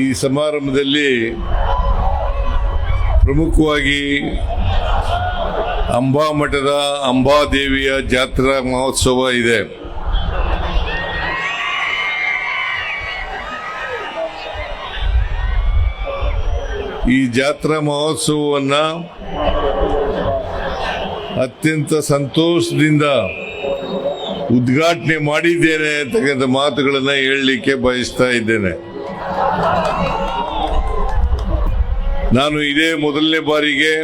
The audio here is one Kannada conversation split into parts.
ಈ ಸಮಾರಂಭದಲ್ಲಿ ಪ್ರಮುಖವಾಗಿ ಅಂಬಾ ಮಠದ ಅಂಬಾದೇವಿಯ ಜಾತ್ರಾ ಮಹೋತ್ಸವ ಇದೆ. ಈ ಜಾತ್ರಾ ಮಹೋತ್ಸವವನ್ನು ಅತ್ಯಂತ ಸಂತೋಷದಿಂದ ಉದ್ಘಾಟನೆ ಮಾಡಿದ್ದೇನೆ ಅಂತಕ್ಕಂಥ ಮಾತುಗಳನ್ನು ಹೇಳಲಿಕ್ಕೆ ಬಯಸ್ತಾ ಇದ್ದೇನೆ. ನಾನು ಇದೇ ಮೊದಲನೇ ಬಾರಿಗೆ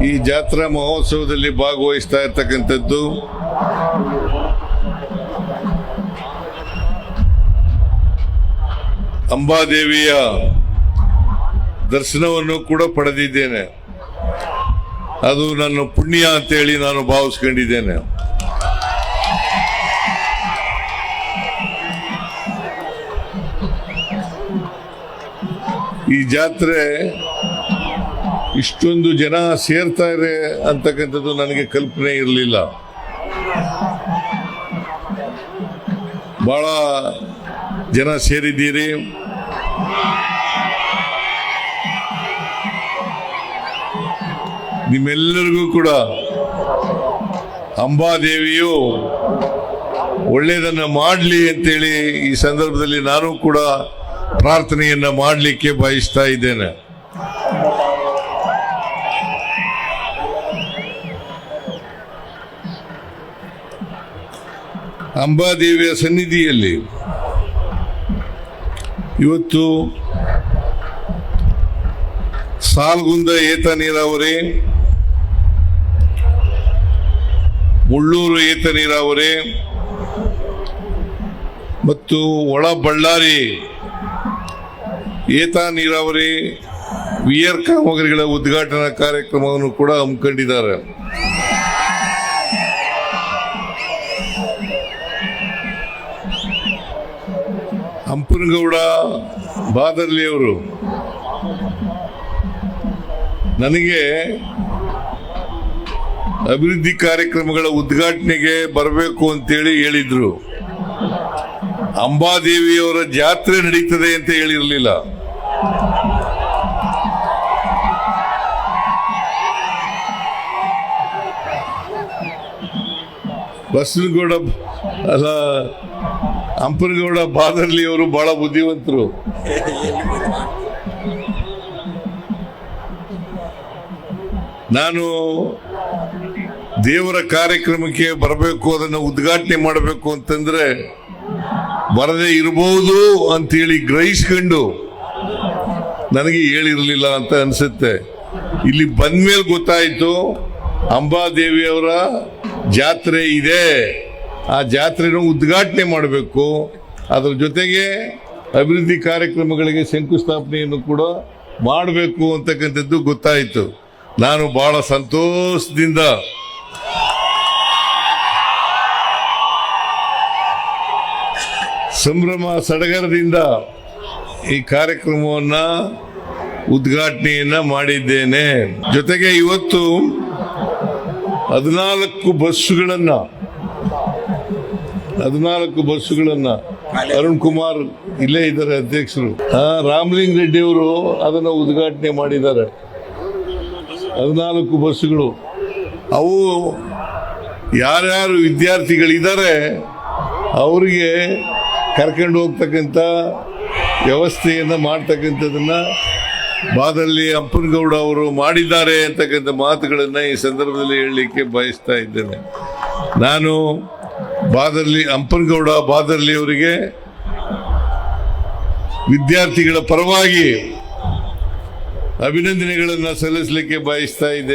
ಈ ಜಾತ್ರಾ ಮಹೋತ್ಸವದಲ್ಲಿ ಭಾಗವಹಿಸ್ತಾ ಇರ್ತಕ್ಕಂಥದ್ದು. ಅಂಬಾದೇವಿಯ ದರ್ಶನವನ್ನು ಕೂಡ ಪಡೆದಿದ್ದೇನೆ. ಅದು ನನ್ನ ಪುಣ್ಯ ಅಂತೇಳಿ ನಾನು ಭಾವಿಸ್ಕೊಂಡಿದ್ದೇನೆ. ಈ ಜಾತ್ರೆ ಇಷ್ಟೊಂದು ಜನ ಸೇರ್ತಾರೆ ಅಂತಕ್ಕಂಥದ್ದು ನನಗೆ ಕಲ್ಪನೆ ಇರಲಿಲ್ಲ. ಬಹಳ ಜನ ಸೇರಿದ್ದೀರಿ. ನಿಮ್ಮೆಲ್ಲರಿಗೂ ಕೂಡ ಅಂಬಾದೇವಿಯು ಒಳ್ಳೆಯದನ್ನು ಮಾಡಲಿ ಅಂತೇಳಿ ಈ ಸಂದರ್ಭದಲ್ಲಿ ನಾನು ಕೂಡ ಪ್ರಾರ್ಥನೆಯನ್ನ ಮಾಡಲಿಕ್ಕೆ ಬಯಸ್ತಾ ಇದ್ದೇನೆ. ಅಂಬಾದೇವಿಯ ಸನ್ನಿಧಿಯಲ್ಲಿ ಇವತ್ತು ಸಾಲ್ಗುಂದ ಏತ ನೀರಾವರಿ, ಮುಳ್ಳೂರು ಏತ ನೀರಾವರಿ ಮತ್ತು ಒಳ ಬಳ್ಳಾರಿ ಏತ ನೀರಾವರಿ ವಿಯರ್ ಕಾಮಗಾರಿಗಳ ಉದ್ಘಾಟನಾ ಕಾರ್ಯಕ್ರಮವನ್ನು ಕೂಡ ಹಮ್ಮಿಕೊಂಡಿದ್ದಾರೆ. ಹಂಪನಗೌಡ ಬಾದರ್ಲಿ ಅವರು ನನಗೆ ಅಭಿವೃದ್ಧಿ ಕಾರ್ಯಕ್ರಮಗಳ ಉದ್ಘಾಟನೆಗೆ ಬರಬೇಕು ಅಂತೇಳಿ ಹೇಳಿದ್ರು. ಅಂಬಾದೇವಿಯವರ ಜಾತ್ರೆ ನಡೀತದೆ ಅಂತ ಹೇಳಿರಲಿಲ್ಲ. ಬಸನಗೌಡ ಅಲ್ಲ, ಹಂಪನಗೌಡ ಬಾದರ್ಲಿ ಅವರು ಬಹಳ ಬುದ್ಧಿವಂತರು. ನಾನು ದೇವರ ಕಾರ್ಯಕ್ರಮಕ್ಕೆ ಬರಬೇಕು, ಅದನ್ನು ಉದ್ಘಾಟನೆ ಮಾಡಬೇಕು ಅಂತಂದ್ರೆ ಬರದೇ ಇರಬಹುದು ಅಂತೇಳಿ ಗ್ರಹಿಸ್ಕೊಂಡು ನನಗೆ ಹೇಳಿರಲಿಲ್ಲ ಅಂತ ಅನ್ಸುತ್ತೆ. ಇಲ್ಲಿ ಬಂದ್ಮೇಲೆ ಗೊತ್ತಾಯಿತು ಅಂಬಾದೇವಿಯವರ ಜಾತ್ರೆ ಇದೆ, ಆ ಜಾತ್ರೆನ ಉದ್ಘಾಟನೆ ಮಾಡಬೇಕು, ಅದರ ಜೊತೆಗೆ ಅಭಿವೃದ್ಧಿ ಕಾರ್ಯಕ್ರಮಗಳಿಗೆ ಶಂಕುಸ್ಥಾಪನೆಯನ್ನು ಕೂಡ ಮಾಡಬೇಕು ಅಂತಕ್ಕಂಥದ್ದು ಗೊತ್ತಾಯಿತು. ನಾನು ಬಹಳ ಸಂತೋಷದಿಂದ ಸಂಭ್ರಮ ಸಡಗರದಿಂದ ಈ ಕಾರ್ಯಕ್ರಮವನ್ನ ಉದ್ಘಾಟನೆಯನ್ನ ಮಾಡಿದ್ದೇನೆ. ಜೊತೆಗೆ ಇವತ್ತು 14 ಬಸ್ಸುಗಳನ್ನ ಅರುಣ್ ಕುಮಾರ್ ಇಲ್ಲೇ ಇದ್ದಾರೆ ಅಧ್ಯಕ್ಷರು, ರಾಮಲಿಂಗ ರೆಡ್ಡಿ ಅವರು ಅದನ್ನ ಉದ್ಘಾಟನೆ ಮಾಡಿದ್ದಾರೆ. 14 ಬಸ್ಸುಗಳು, ಅವು ಯಾರ್ಯಾರು ವಿದ್ಯಾರ್ಥಿಗಳಿದ್ದಾರೆ ಅವರಿಗೆ ಕರ್ಕೊಂಡು ಹೋಗ್ತಕ್ಕಂಥ ವ್ಯವಸ್ಥೆಯನ್ನು ಮಾಡ್ತಕ್ಕಂಥದನ್ನ ಬಾದಲ್ಲಿ ಹಂಪನಗೌಡ ಅವರು ಮಾಡಿದ್ದಾರೆ ಅಂತಕ್ಕಂಥ ಮಾತುಗಳನ್ನು ಈ ಸಂದರ್ಭದಲ್ಲಿ ಹೇಳಲಿಕ್ಕೆ ಬಯಸ್ತಾ ಇದ್ದೇನೆ. ನಾನು ಹಂಪನಗೌಡ ಬಾದರ್ಲಿ ಅವರಿಗೆ ವಿದ್ಯಾರ್ಥಿಗಳ ಪರವಾಗಿ ಅಭಿನಂದನೆಗಳನ್ನು ಸಲ್ಲಿಸಲಿಕ್ಕೆ ಬಯಸ್ತಾ ಇದ್ದೇನೆ.